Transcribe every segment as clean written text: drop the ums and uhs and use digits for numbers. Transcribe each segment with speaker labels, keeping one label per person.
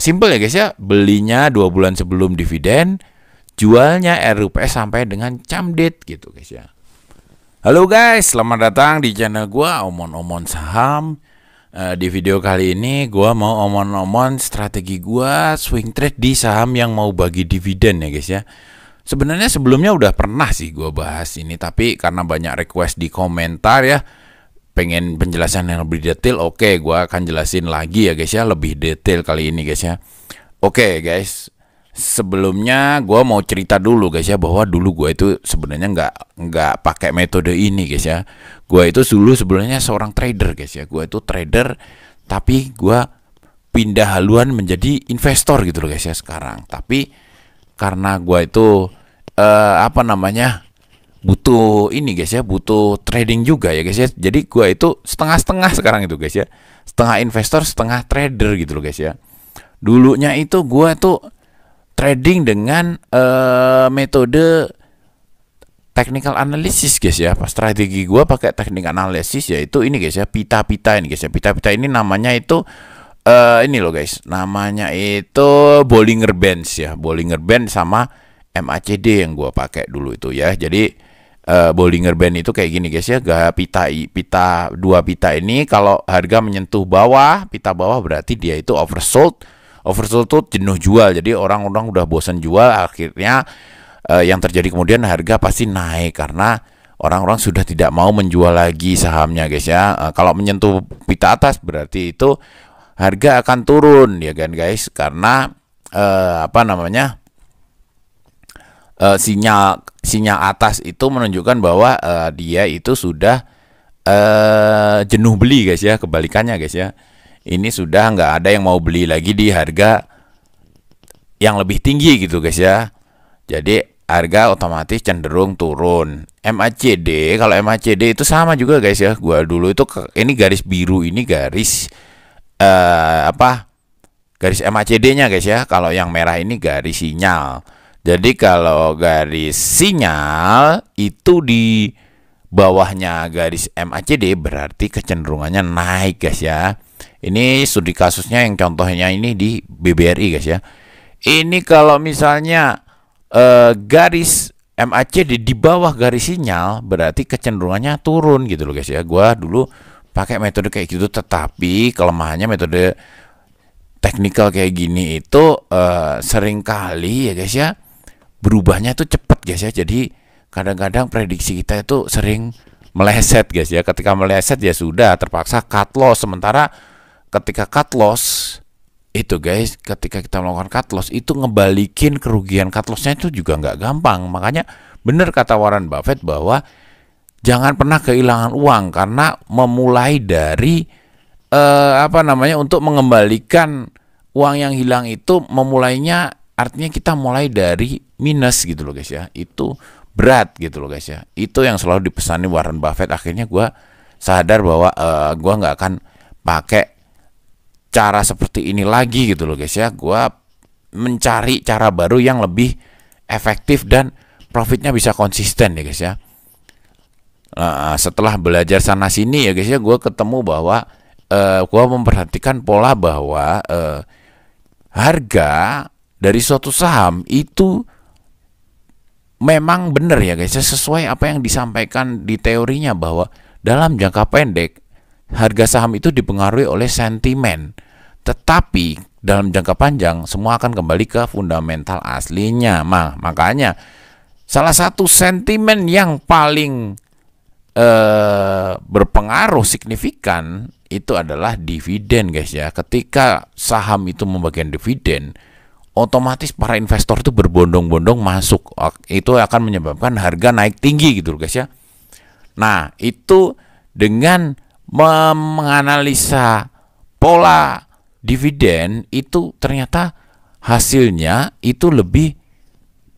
Speaker 1: Simple ya guys ya, belinya 2 bulan sebelum dividen, jualnya RUPS sampai dengan jam date gitu guys ya. Halo guys, selamat datang di channel gua Omon-Omon Saham. Di video kali ini gua mau omon-omon strategi gua swing trade di saham yang mau bagi dividen ya guys ya. Sebenarnya sebelumnya udah pernah sih gua bahas ini, tapi karena banyak request di komentar ya, pengen penjelasan yang lebih detail. Oke, gua akan jelasin lagi ya guys ya, lebih detail kali ini guys ya. Oke guys, sebelumnya gua mau cerita dulu guys ya, bahwa dulu gua itu sebenarnya nggak pakai metode ini guys ya. Gua itu dulu sebenarnya seorang trader guys ya. Gua itu trader, tapi gua pindah haluan menjadi investor gitu loh guys ya sekarang. Tapi karena gua itu butuh ini guys ya, butuh trading juga ya guys ya. Jadi gua itu setengah-setengah sekarang itu guys ya, setengah investor setengah trader gitu loh guys ya. Dulunya itu gua tuh trading dengan metode technical analysis guys ya. Pas strategi gua pakai technical analysis, yaitu ini guys ya, pita-pita ini guys ya. Pita-pita ini namanya itu ini loh guys, namanya itu Bollinger Bands ya. Bollinger Band sama MACD yang gua pakai dulu itu ya. Jadi Bollinger Band itu kayak gini guys ya, dua pita ini kalau harga menyentuh bawah, pita bawah, berarti dia itu oversold. Oversold tuh jenuh jual, jadi orang-orang udah bosan jual, akhirnya yang terjadi kemudian harga pasti naik karena orang-orang sudah tidak mau menjual lagi sahamnya guys ya. Kalau menyentuh pita atas berarti itu harga akan turun ya kan guys, karena sinyal atas itu menunjukkan bahwa dia itu sudah jenuh beli guys ya. Kebalikannya guys ya, ini sudah nggak ada yang mau beli lagi di harga yang lebih tinggi gitu guys ya. Jadi harga otomatis cenderung turun. MACD, kalau MACD itu sama juga guys ya. Gua dulu itu ini garis biru, ini garis garis MACD-nya guys ya. Kalau yang merah ini garis sinyal. Jadi kalau garis sinyal itu di bawahnya garis MACD berarti kecenderungannya naik guys ya. Ini studi kasusnya yang contohnya ini di BBRI guys ya. Ini kalau misalnya garis MACD di bawah garis sinyal berarti kecenderungannya turun gitu loh guys ya. Gua dulu pakai metode kayak gitu, tetapi kelemahannya metode teknikal kayak gini itu seringkali ya guys ya, berubahnya itu cepat guys ya. Jadi kadang-kadang prediksi kita itu sering meleset guys ya. Ketika meleset ya sudah terpaksa cut loss. Sementara ketika cut loss itu guys, ketika kita melakukan cut loss itu ngebalikin kerugian cut lossnya itu juga nggak gampang. Makanya benar kata Warren Buffett bahwa jangan pernah kehilangan uang, karena memulai dari untuk mengembalikan uang yang hilang itu memulainya, artinya kita mulai dari minus gitu loh guys ya. Itu berat gitu loh guys ya. Itu yang selalu dipesani Warren Buffett. Akhirnya gue sadar bahwa gue nggak akan pakai cara seperti ini lagi gitu loh guys ya. Gue mencari cara baru yang lebih efektif dan profitnya bisa konsisten ya guys ya. Setelah belajar sana sini ya guys ya, gue ketemu bahwa gue memperhatikan pola bahwa harga dari suatu saham itu memang benar ya guys ya, sesuai apa yang disampaikan di teorinya, bahwa dalam jangka pendek harga saham itu dipengaruhi oleh sentimen, tetapi dalam jangka panjang semua akan kembali ke fundamental aslinya. Makanya salah satu sentimen yang paling berpengaruh signifikan itu adalah dividen guys ya. Ketika saham itu membagikan dividen, otomatis para investor itu berbondong-bondong masuk. Itu akan menyebabkan harga naik tinggi gitu guys ya. Nah, itu dengan menganalisa pola dividen itu ternyata hasilnya itu lebih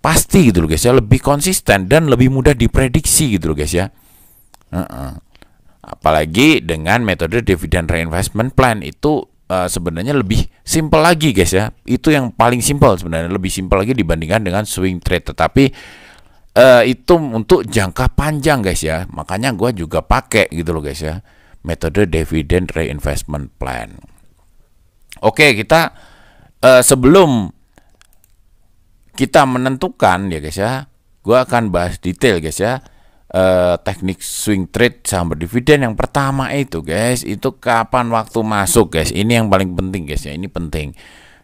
Speaker 1: pasti gitu loh guys ya, lebih konsisten dan lebih mudah diprediksi gitu loh guys ya. Apalagi dengan metode dividend reinvestment plan itu sebenarnya lebih simple lagi guys ya. Itu yang paling simple sebenarnya, lebih simple lagi dibandingkan dengan swing trade. Tetapi itu untuk jangka panjang guys ya. Makanya gue juga pakai gitu loh guys ya, metode dividend reinvestment plan. Oke, kita sebelum kita menentukan ya guys ya, gue akan bahas detail guys ya, teknik swing trade saham berdividen. Yang pertama itu guys, itu kapan waktu masuk guys. Ini yang paling penting guys ya, ini penting.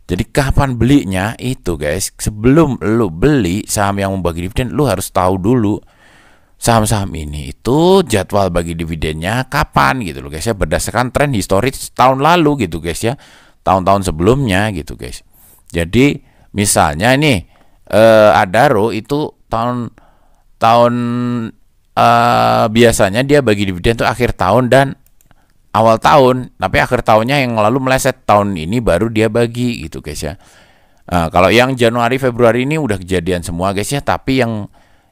Speaker 1: Jadi kapan belinya itu guys, sebelum lu beli saham yang membagi dividen, lu harus tahu dulu saham-saham ini itu jadwal bagi dividennya kapan gitu loh guys ya, berdasarkan tren historis tahun lalu gitu guys ya, tahun-tahun sebelumnya gitu guys. Jadi misalnya ini Adaro itu tahun biasanya dia bagi dividen tuh akhir tahun dan awal tahun, tapi akhir tahunnya yang lalu meleset, tahun ini baru dia bagi gitu guys ya. Kalau yang Januari Februari ini udah kejadian semua guys ya, tapi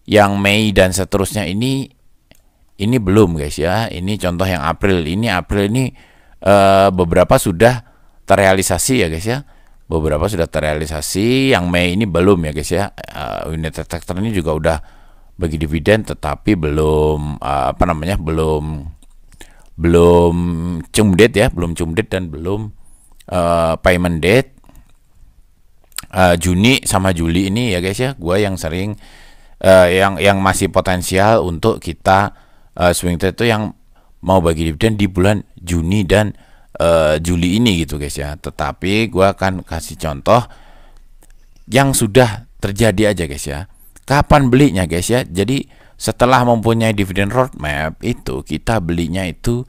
Speaker 1: yang Mei dan seterusnya ini belum guys ya. Ini contoh yang April ini beberapa sudah terrealisasi ya guys ya, beberapa sudah terrealisasi. Yang Mei ini belum ya guys ya. United Tractor ini juga udah bagi dividen tetapi belum belum cum date ya, belum cum date dan belum payment date. Juni sama Juli ini ya guys ya, gue yang sering yang masih potensial untuk kita swing trade itu yang mau bagi dividen di bulan Juni dan Juli ini gitu guys ya. Tetapi gue akan kasih contoh yang sudah terjadi aja guys ya. Kapan belinya guys ya? Jadi setelah mempunyai dividen roadmap itu kita belinya itu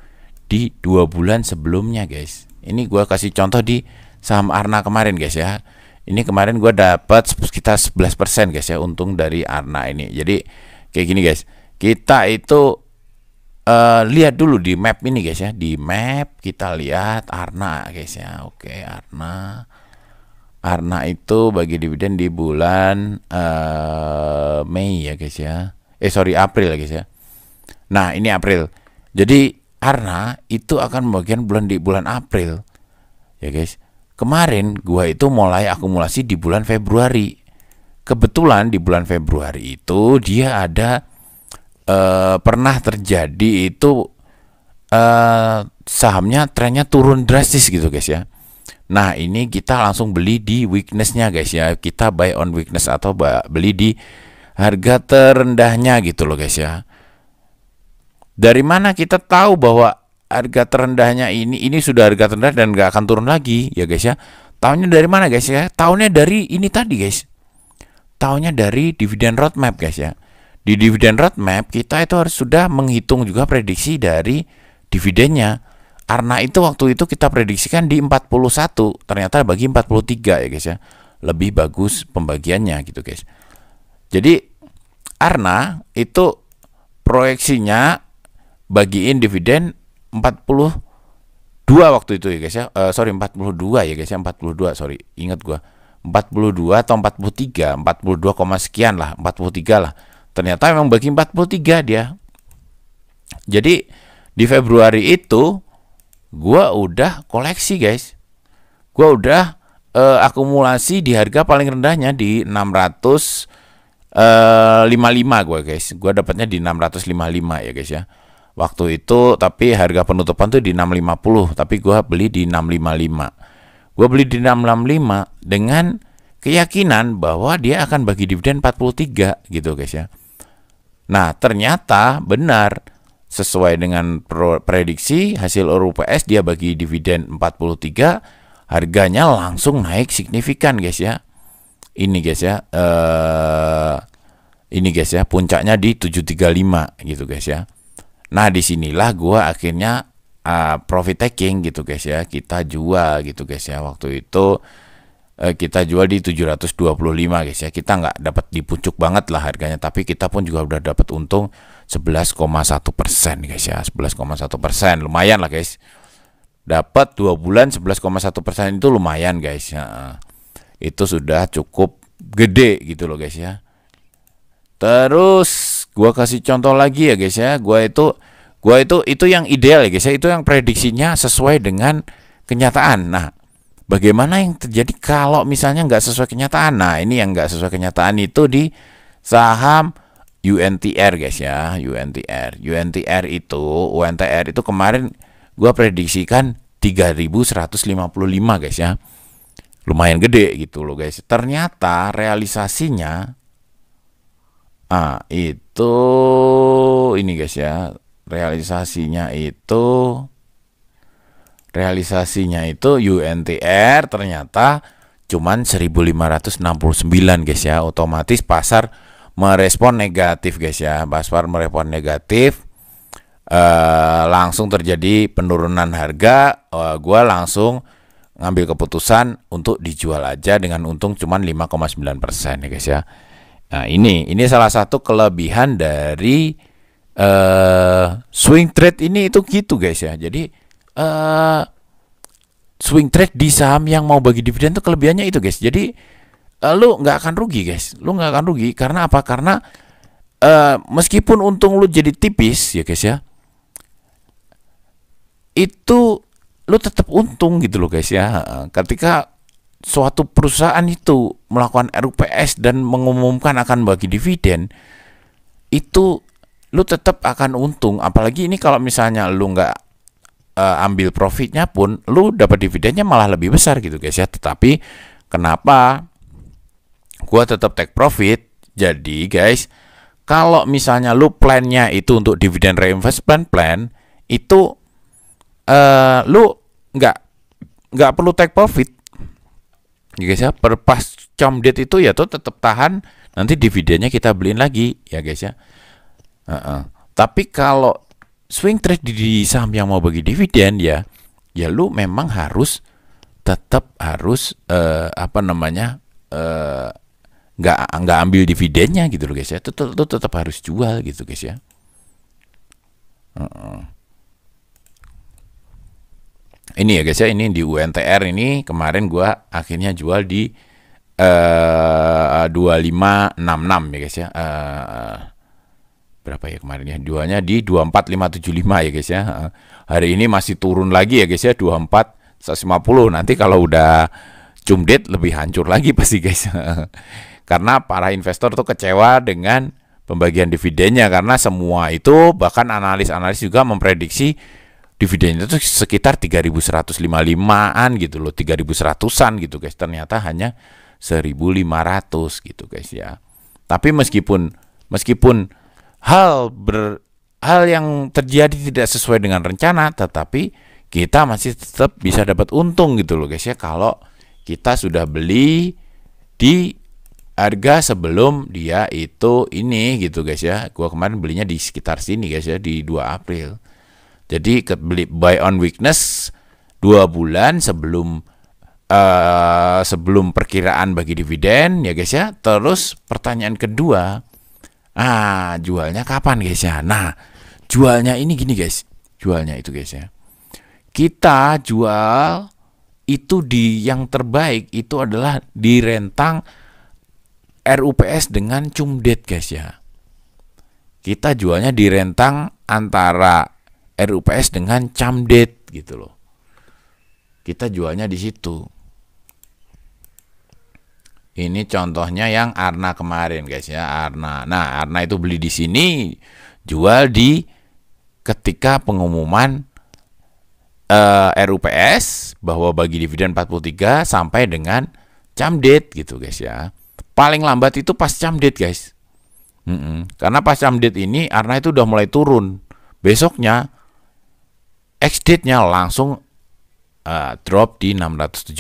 Speaker 1: di 2 bulan sebelumnya guys. Ini gue kasih contoh di saham Arna kemarin guys ya. Ini kemarin gue dapat sekitar 11% guys ya untung dari Arna ini. Jadi kayak gini guys, kita itu lihat dulu di map ini guys ya. Di map kita lihat Arna guys ya. Oke, Arna itu bagi dividen di bulan Mei ya guys ya. April ya guys ya. Nah ini April. Jadi Arna itu akan membagikan di bulan April ya guys. Kemarin gua itu mulai akumulasi di bulan Februari. Kebetulan di bulan Februari itu dia ada pernah terjadi itu sahamnya trennya turun drastis gitu guys ya. Nah ini kita langsung beli di weaknessnya guys ya. Kita buy on weakness atau beli di harga terendahnya gitu loh guys ya. Dari mana kita tahu bahwa harga terendahnya ini sudah harga terendah dan nggak akan turun lagi ya guys ya? Tahunnya dari mana guys ya? Tahunnya dari ini tadi guys. Tahunnya dari dividen roadmap guys ya. Di dividen roadmap kita itu harus sudah menghitung juga prediksi dari dividennya. Karena itu waktu itu kita prediksikan di 41, ternyata bagi 43 ya guys ya. Lebih bagus pembagiannya gitu guys. Jadi Arna itu proyeksinya bagiin dividen 42 waktu itu ya guys ya. 42 ya guys ya, 42 sorry, ingat gua 42 atau 43, 42, sekian lah, 43 lah. Ternyata memang bagi 43 dia. Jadi di Februari itu gua udah koleksi guys. Gua udah akumulasi di harga paling rendahnya di 655 gua guys. Gua dapatnya di 655 ya guys ya. Waktu itu tapi harga penutupan tuh di 650, tapi gua beli di 655. Gua beli di 665 dengan keyakinan bahwa dia akan bagi dividen 43 gitu guys ya. Nah, ternyata benar sesuai dengan prediksi hasil RUPS, dia bagi dividen 43, harganya langsung naik signifikan guys ya. Ini guys ya. Ini guys ya, puncaknya di 735 gitu guys ya. Nah disinilah gua akhirnya profit taking gitu guys ya, kita jual gitu guys ya. Waktu itu kita jual di 725 guys ya. Kita nggak dapat di puncak banget lah harganya, tapi kita pun juga udah dapat untung 11,1% guys ya. 11,1% lumayan lah guys. Dapat 2 bulan 11,1% itu lumayan guys ya. Itu sudah cukup gede gitu loh guys ya. Terus gua kasih contoh lagi ya guys ya. Gua itu yang ideal ya guys ya. Itu yang prediksinya sesuai dengan kenyataan. Nah, bagaimana yang terjadi kalau misalnya nggak sesuai kenyataan? Nah, ini yang nggak sesuai kenyataan itu di saham UNTR guys ya. UNTR itu kemarin gua prediksikan 3.155 guys ya. lumayan gede gitu loh guys. Ternyata realisasinya itu ini guys ya, realisasinya itu UNTR ternyata cuman 1569 guys ya. Otomatis pasar merespon negatif guys ya. Pasar merespon negatif, langsung terjadi penurunan harga. Gua langsung ngambil keputusan untuk dijual aja dengan untung cuman 5,9% ya guys ya. Nah, ini salah satu kelebihan dari swing trade ini itu gitu guys ya. Jadi swing trade di saham yang mau bagi dividen tuh kelebihannya itu guys. Jadi lu nggak akan rugi guys. Lu nggak akan rugi karena apa? Karena meskipun untung lu jadi tipis ya guys ya, itu lu tetap untung gitu loh guys ya. Ketika suatu perusahaan itu melakukan RUPS dan mengumumkan akan bagi dividen, itu lu tetap akan untung. Apalagi ini kalau misalnya lu nggak ambil profitnya pun, lu dapat dividennya malah lebih besar gitu guys ya. Tetapi kenapa gua tetap take profit? Jadi guys, kalau misalnya lu plannya itu untuk dividen reinvestment plan, itu lu nggak perlu take profit ya guys ya. Per pas com date itu ya tuh tetap tahan, nanti dividennya kita beliin lagi ya guys ya. Tapi kalau swing trade di saham yang mau bagi dividen ya lu memang tetap harus nggak ambil dividennya gitu loh guys ya. Itu tetap harus jual gitu guys ya. Ini ya guys ya, ini di UNTR ini kemarin gua akhirnya jual di 2566 ya guys ya. Berapa ya kemarin ya? Jualnya di 24575 ya guys ya. Hari ini masih turun lagi ya guys ya, 24150. Nanti kalau udah cum date lebih hancur lagi pasti guys. Karena para investor tuh kecewa dengan pembagian dividennya, karena semua itu bahkan analis juga memprediksi dividen itu sekitar 3.155-an gitu loh, 3.100-an gitu guys. Ternyata hanya 1.500 gitu guys ya. Tapi meskipun hal yang terjadi tidak sesuai dengan rencana, tetapi kita masih tetap bisa dapat untung gitu loh guys ya, kalau kita sudah beli di harga sebelum dia itu ini gitu guys ya. Gua kemarin belinya di sekitar sini guys ya, di 2 April. Jadi beli buy on weakness 2 bulan sebelum perkiraan bagi dividen ya guys ya. Terus pertanyaan kedua, jualnya kapan guys ya? Nah, jualnya ini gini guys. Jualnya itu guys ya, kita jual itu di yang terbaik itu adalah di rentang RUPS dengan cum date guys ya. Kita jualnya di rentang antara RUPS dengan cum date gitu loh. Kita jualnya di situ. Ini contohnya yang Arna kemarin guys ya, Arna. Nah, Arna itu beli di sini, jual di ketika pengumuman RUPS bahwa bagi dividen 43 sampai dengan cum date gitu guys ya. Paling lambat itu pas cum date guys. Karena pas cum date ini Arna itu udah mulai turun. Besoknya ex date-nya langsung drop di 670,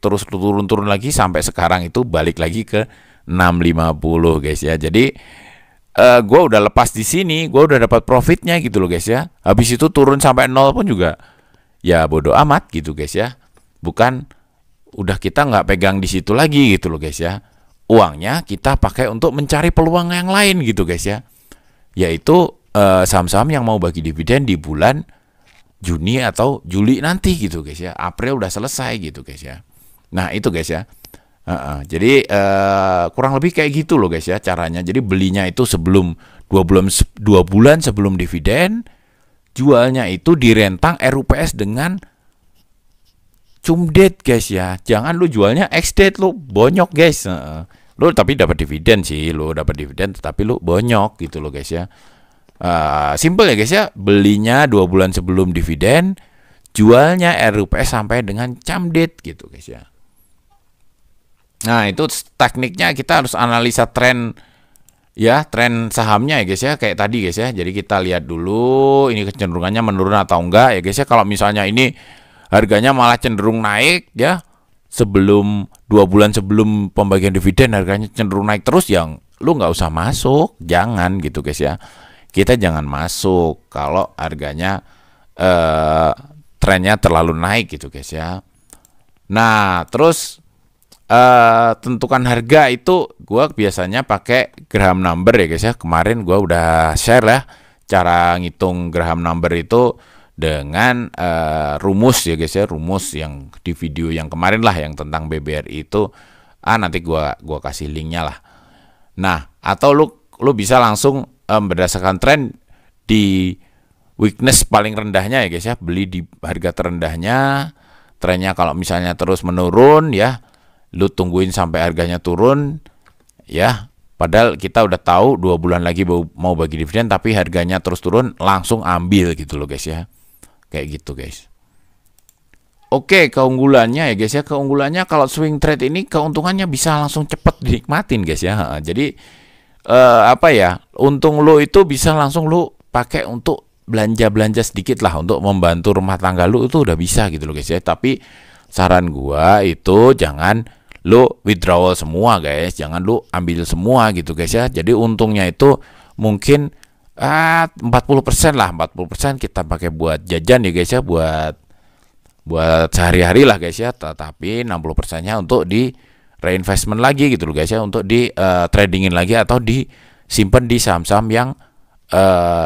Speaker 1: terus turun lagi sampai sekarang itu balik lagi ke 650 guys ya. Jadi gue udah lepas di sini, gue udah dapat profitnya gitu loh guys ya. Habis itu turun sampai 0 pun juga ya bodo amat gitu guys ya. Bukan udah kita nggak pegang di situ lagi gitu loh guys ya. Uangnya kita pakai untuk mencari peluang yang lain gitu guys ya. Yaitu saham-saham yang mau bagi dividen di bulan Juni atau Juli nanti gitu guys ya. April udah selesai gitu guys ya. Nah itu guys ya. Jadi kurang lebih kayak gitu loh guys ya caranya. Jadi belinya itu sebelum 2 bulan sebelum dividen, jualnya itu di rentang RUPS dengan cum date guys ya. Jangan lu jualnya ex date, lu bonyok guys. Lu tapi dapat dividen sih, lu dapat dividen tetapi lu bonyok gitu loh guys ya. Simple ya guys ya, belinya 2 bulan sebelum dividen, jualnya RUPS sampai dengan cum date gitu guys ya. Nah, itu tekniknya kita harus analisa tren ya, tren sahamnya ya guys ya, kayak tadi guys ya. Jadi kita lihat dulu ini kecenderungannya menurun atau enggak ya guys ya. Kalau misalnya ini harganya malah cenderung naik ya, sebelum 2 bulan sebelum pembagian dividen harganya cenderung naik terus, yang lu nggak usah masuk, jangan gitu guys ya. Kita jangan masuk kalau harganya trennya terlalu naik gitu guys ya. Nah, terus tentukan harga itu gua biasanya pakai Graham number ya guys ya. Kemarin gua udah share ya cara ngitung Graham number itu dengan rumus ya guys ya, rumus yang di video yang kemarin lah yang tentang BBRI itu. Nanti gua kasih linknya lah. Nah, atau lu bisa langsung berdasarkan tren di weakness paling rendahnya ya guys ya, beli di harga terendahnya. Trennya kalau misalnya terus menurun ya, lu tungguin sampai harganya turun ya. Padahal kita udah tahu 2 bulan lagi mau bagi dividen, tapi harganya terus turun, langsung ambil gitu loh guys ya. Kayak gitu guys. Oke, keunggulannya ya guys ya, keunggulannya kalau swing trade ini keuntungannya bisa langsung cepet dinikmatin guys ya. Jadi apa ya, untung lu itu bisa langsung lu pakai untuk belanja sedikit lah, untuk membantu rumah tangga lu itu udah bisa gitu loh guys ya. Tapi saran gua itu jangan lu withdrawal semua guys, jangan lu ambil semua gitu guys ya. Jadi untungnya itu mungkin 40% lah, 40% kita pakai buat jajan ya guys ya, buat sehari-hari lah guys ya. Tetapi 60%-nya untuk di reinvestment lagi gitu loh guys ya, untuk di tradingin lagi atau disimpan di saham-saham yang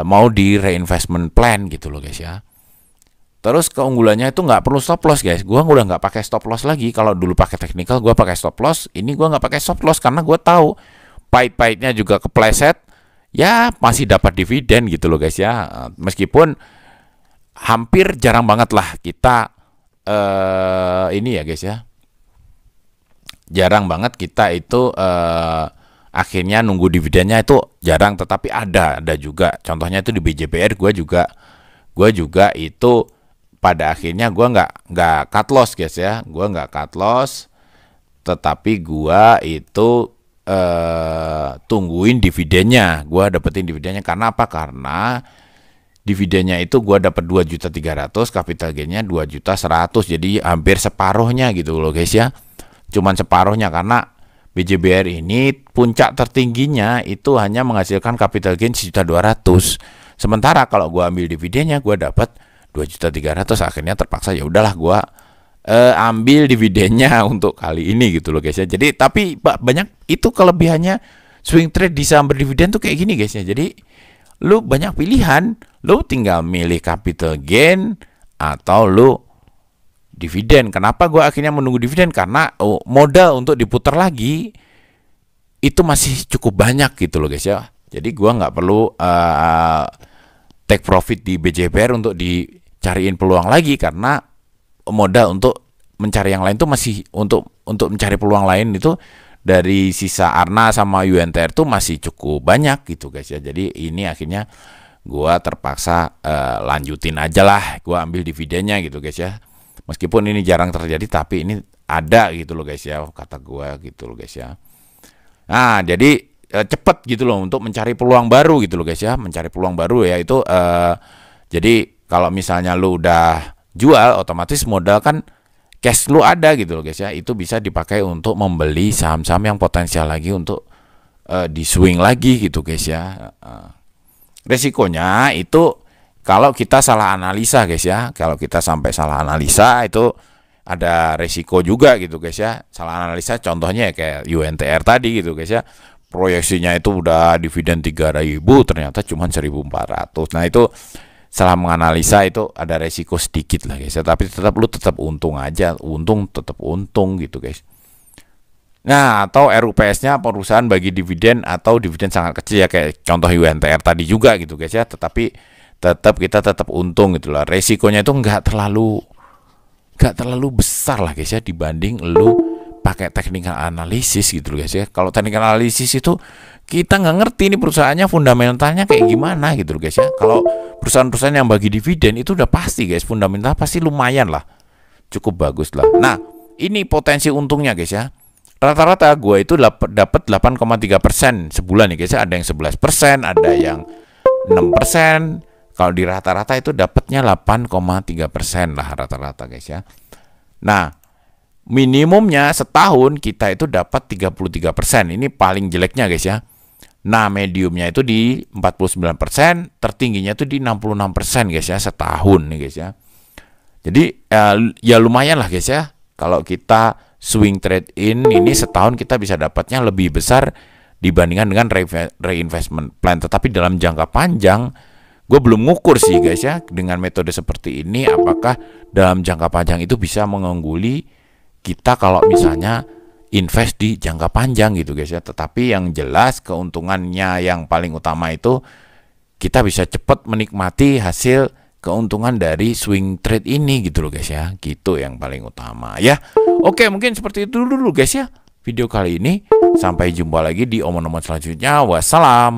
Speaker 1: mau di reinvestment plan gitu loh guys ya. Terus keunggulannya itu nggak perlu stop loss guys. Gua udah nggak pakai stop loss lagi. Kalau dulu pakai technical gua pakai stop loss, ini gua nggak pakai stop loss karena gua tahu pahit-pahitnya juga kepleset ya, masih dapat dividen gitu loh guys ya. Meskipun hampir jarang banget lah kita ini ya guys ya, jarang banget kita itu akhirnya nunggu dividennya, itu jarang. Tetapi ada juga contohnya itu di BJBR. Gue juga itu pada akhirnya gue nggak cut loss guys ya, gue nggak cut loss, tetapi gue itu tungguin dividennya. Gue dapetin dividennya karena apa? Karena dividennya itu gue dapet 2.300.000, capital gainnya 2.100.000, jadi hampir separuhnya gitu loh guys ya. Cuman separuhnya karena BJBR ini puncak tertingginya itu hanya menghasilkan capital gain 1.200.000. Sementara kalau gue ambil dividennya gue dapat 2.300.000. Akhirnya terpaksa ya udahlah gue ambil dividennya untuk kali ini gitu loh guys ya. Jadi tapi banyak itu kelebihannya swing trade di saham berdividen tuh kayak gini guys ya. Jadi lu banyak pilihan, lu tinggal milih capital gain atau lu dividen. Kenapa gue akhirnya menunggu dividen? Karena modal untuk diputar lagi itu masih cukup banyak gitu loh guys ya. Jadi gue nggak perlu take profit di BJBR untuk dicariin peluang lagi, karena modal untuk mencari yang lain itu masih untuk mencari peluang lain itu dari sisa Arna sama UNTR tuh masih cukup banyak gitu guys ya. Jadi ini akhirnya gue terpaksa lanjutin aja lah, gue ambil dividennya gitu guys ya. Meskipun ini jarang terjadi, tapi ini ada gitu loh guys ya, kata gue gitu loh guys ya. Nah jadi cepet gitu loh untuk mencari peluang baru gitu loh guys ya, mencari peluang baru ya itu. Jadi kalau misalnya lu udah jual, otomatis modal kan cash lu ada gitu loh guys ya, itu bisa dipakai untuk membeli saham-saham yang potensial lagi untuk di swing lagi gitu guys ya. Resikonya itu kalau kita salah analisa guys ya, kalau kita sampai salah analisa itu ada resiko juga gitu guys ya. Salah analisa contohnya ya kayak UNTR tadi gitu guys ya, proyeksinya itu udah dividen 3.000, ternyata cuma 1.400. Nah itu salah menganalisa, itu ada resiko sedikit lah guys ya, tapi lu tetap untung aja, tetap untung gitu guys. Nah atau RUPS-nya perusahaan bagi dividen atau dividen sangat kecil ya, kayak contoh UNTR tadi juga gitu guys ya, tetapi kita tetap untung gitu lah. Resikonya itu nggak terlalu besar lah guys ya, dibanding lu pakai technical analysis gitu loh guys ya. Kalau technical analysis itu kita nggak ngerti nih perusahaannya fundamentalnya kayak gimana gitu loh guys ya. Kalau perusahaan-perusahaan yang bagi dividen itu udah pasti guys, fundamental pasti lumayan lah, cukup bagus lah. Nah ini potensi untungnya guys ya. rata-rata gue itu dapat 8,3% sebulan nih guys ya. Ada yang 11%, ada yang 6%. Kalau di rata-rata itu dapatnya 8,3% lah rata-rata guys ya. Nah, minimumnya setahun kita itu dapat 33%. Ini paling jeleknya guys ya. Nah, mediumnya itu di 49%, tertingginya itu di 66% guys ya, setahun nih guys ya. Jadi ya lumayan lah guys ya. Kalau kita swing trade in ini setahun kita bisa dapatnya lebih besar dibandingkan dengan reinvestment plan. Tetapi dalam jangka panjang, gue belum ngukur sih guys ya, dengan metode seperti ini apakah dalam jangka panjang itu bisa mengungguli kita kalau misalnya invest di jangka panjang gitu guys ya. Tetapi yang jelas keuntungannya yang paling utama itu kita bisa cepat menikmati hasil keuntungan dari swing trade ini gitu loh guys ya. Gitu yang paling utama ya. Oke, mungkin seperti itu dulu guys ya video kali ini. Sampai jumpa lagi di omongan selanjutnya. Wassalam.